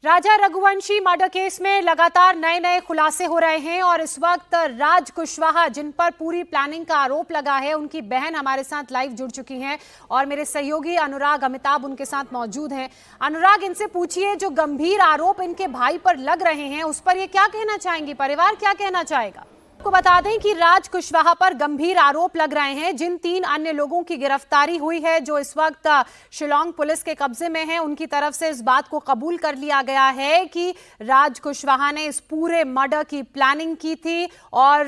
राजा Raghuvanshi murder case में लगातार नए नए खुलासे हो रहे हैं और इस वक्त राज कुशवाहा, जिन पर पूरी प्लानिंग का आरोप लगा है, उनकी बहन हमारे साथ लाइव जुड़ चुकी हैं और मेरे सहयोगी अनुराग अमिताभ उनके साथ मौजूद हैं। अनुराग, इनसे पूछिए, जो गंभीर आरोप इनके भाई पर लग रहे हैं उस पर ये क्या कहना चाहेंगी, परिवार क्या कहना चाहेगा? आपको बता दें कि राज कुशवाहा पर गंभीर आरोप लग रहे हैं। जिन 3 अन्य लोगों की गिरफ्तारी हुई है, जो इस वक्त शिलांग पुलिस के कब्जे में हैं, उनकी तरफ से इस बात को कबूल कर लिया गया है कि राज कुशवाहा ने इस पूरे मर्डर की प्लानिंग की थी और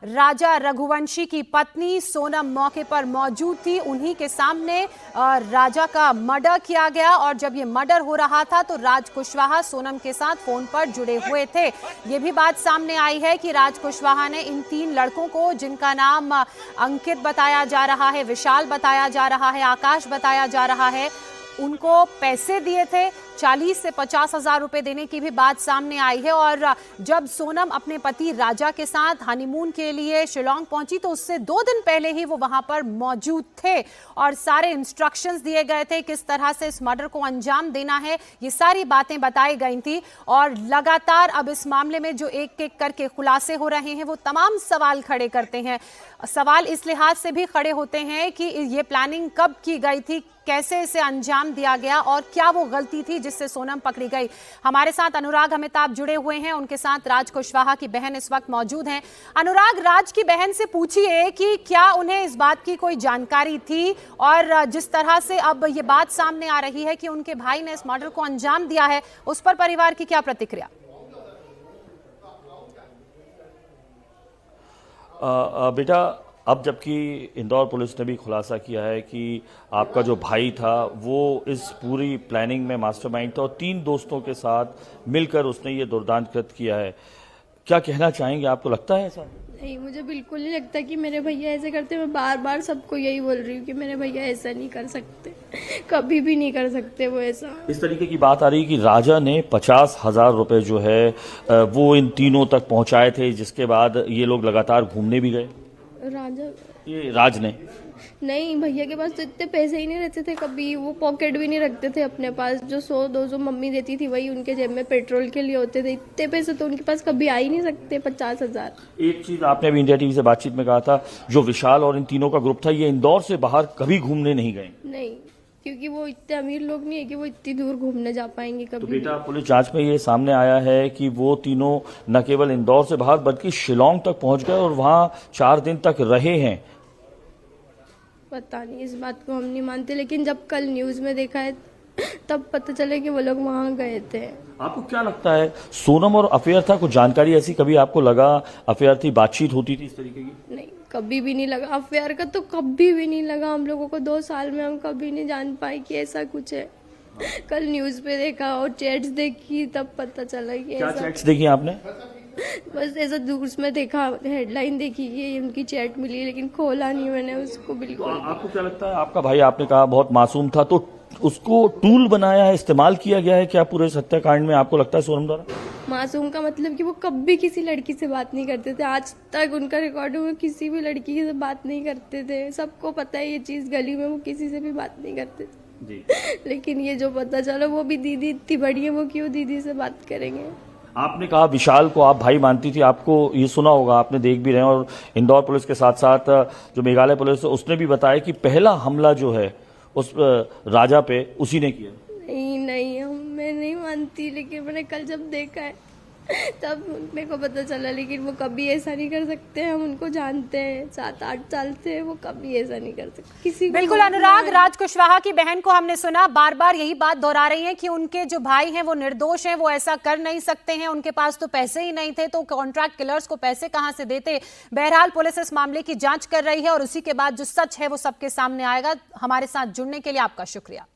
राजा रघुवंशी की पत्नी सोनम मौके पर मौजूद थी। उन्हीं के सामने राजा का मर्डर किया गया और जब ये मर्डर हो रहा था तो राज कुशवाहा सोनम के साथ फोन पर जुड़े हुए थे। ये भी बात सामने आई है कि राज कुशवाहा ने इन 3 लड़कों को, जिनका नाम अंकित बताया जा रहा है, विशाल बताया जा रहा है, आकाश बताया जा रहा है, उनको पैसे दिए थे। 40 से 50 हजार रुपए देने की भी बात सामने आई है। और जब सोनम अपने पति राजा के साथ हनीमून के लिए शिलांग पहुंची तो उससे 2 दिन पहले ही वो वहां पर मौजूद थे और सारे इंस्ट्रक्शंस दिए गए थे किस तरह से इस मर्डर को अंजाम देना है। ये सारी बातें बताई गई थी और लगातार अब इस मामले में जो एक एक करके खुलासे हो रहे हैं वो तमाम सवाल खड़े करते हैं। सवाल इस लिहाज से भी खड़े होते हैं कि ये प्लानिंग कब की गई थी, कैसे इसे अंजाम दिया गया और क्या वो गलती थी जिससे सोनम पकड़ी गई। हमारे साथ अनुराग अमिताभ जुड़े हुए हैं, उनके साथ राज कुशवाहा की बहन इस वक्त मौजूद हैं। अनुराग, राज की बहन से पूछिए कि क्या उन्हें इस बात की कोई जानकारी थी और जिस तरह से अब ये बात सामने आ रही है कि उनके भाई ने इस मर्डर को अंजाम दिया है, उस पर परिवार की क्या प्रतिक्रिया? बेटा, अब जबकि इंदौर पुलिस ने भी खुलासा किया है कि आपका जो भाई था वो इस पूरी प्लानिंग में मास्टरमाइंड था और 3 दोस्तों के साथ मिलकर उसने ये दुर्दांत कृत्य किया है, क्या कहना चाहेंगे? आपको लगता है ऐसा? नहीं, मुझे बिल्कुल नहीं लगता कि मेरे भैया ऐसे करते। मैं बार बार सबको यही बोल रही हूँ कि मेरे भैया ऐसा नहीं कर सकते, कभी भी नहीं कर सकते वो ऐसा। इस तरीके की बात आ रही है कि राजा ने 50,000 रुपए जो है वो इन तीनों तक पहुंचाए थे, जिसके बाद ये लोग लगातार घूमने भी गए। राजा, ये राज ने? नहीं, भैया के पास तो इतने पैसे ही नहीं रहते थे कभी। वो पॉकेट भी नहीं रखते थे अपने पास। जो 100-200 मम्मी देती थी वही उनके जेब में पेट्रोल के लिए होते थे। इतने पैसे तो उनके पास कभी आ ही नहीं सकते, 50,000। एक चीज आपने अभी इंडिया टीवी से बातचीत में कहा था, जो विशाल और इन तीनों का ग्रुप था ये इंदौर से बाहर कभी घूमने नहीं गए। नहीं, क्योंकि वो इतने अमीर लोग नहीं है कि वो इतनी दूर घूमने जा पाएंगे कभी। तो बेटा, पुलिस जांच में ये सामने आया है कि वो तीनों न केवल इंदौर से बाहर बल्कि शिलांग तक पहुंच गए और वहां 4 दिन तक रहे हैं। पता नहीं, इस बात को हम नहीं मानते, लेकिन जब कल न्यूज में देखा है तब पता चले कि वो लोग वहां गए थे। आपको क्या लगता है, सोनम और अफेयर था? कुछ जानकारी ऐसी कभी आपको लगा अफेयर थी, बातचीत होती थी इस तरीके की? नहीं, कभी भी नहीं लगा। अफेयर का तो कभी भी नहीं लगा हम लोगों को। 2 साल में हम कभी नहीं जान पाए कि ऐसा कुछ है। कल न्यूज पे देखा और चैट्स देखी तब पता चला कि क्या ऐसा। चैट्स देखी आपने? बस ऐसा दूर में देखा, हेडलाइन देखी कि उनकी चैट मिली, लेकिन खोला नहीं मैंने उसको बिल्कुल। आपको क्या लगता है, आपका भाई आपने कहा बहुत मासूम था, तो उसको टूल बनाया है, इस्तेमाल किया गया है क्या पूरे हत्याकांड में, आपको लगता है सोनम द्वारा? मासूम का मतलब कि वो कभी किसी लड़की से बात नहीं करते थे। आज तक उनका रिकॉर्ड है, वो किसी भी लड़की से बात नहीं करते थे। सबको पता है ये चीज, गली में वो किसी से भी बात नहीं करते थे जी। लेकिन ये जो पता चला, वो भी दीदी इतनी बड़ी है, वो क्यों दीदी से बात करेंगे? आपने कहा विशाल को आप भाई मानती थी, आपको ये सुना होगा, आपने देख भी रहे, और इंदौर पुलिस के साथ साथ जो मेघालय पुलिस है उसने भी बताया कि पहला हमला जो है उस राजा पे उसी ने किया। नहीं, मैं नहीं मानती, लेकिन मैंने कल जब देखा है तब मेरे को पता चला। लेकिन वो कभी ऐसा नहीं कर सकते, हम उनको जानते हैं, 7-8 साल से। वो कभी ऐसा नहीं कर सकते किसी को। बिल्कुल अनुराग, राज कुशवाहा की बहन को हमने सुना, बार बार यही बात दोहरा रही है कि उनके जो भाई हैं वो निर्दोष हैं, वो ऐसा कर नहीं सकते हैं, उनके पास तो पैसे ही नहीं थे, तो कॉन्ट्रैक्ट किलर्स को पैसे कहां से देते। बहरहाल पुलिस इस मामले की जांच कर रही है और उसी के बाद जो सच है वो सबके सामने आएगा। हमारे साथ जुड़ने के लिए आपका शुक्रिया।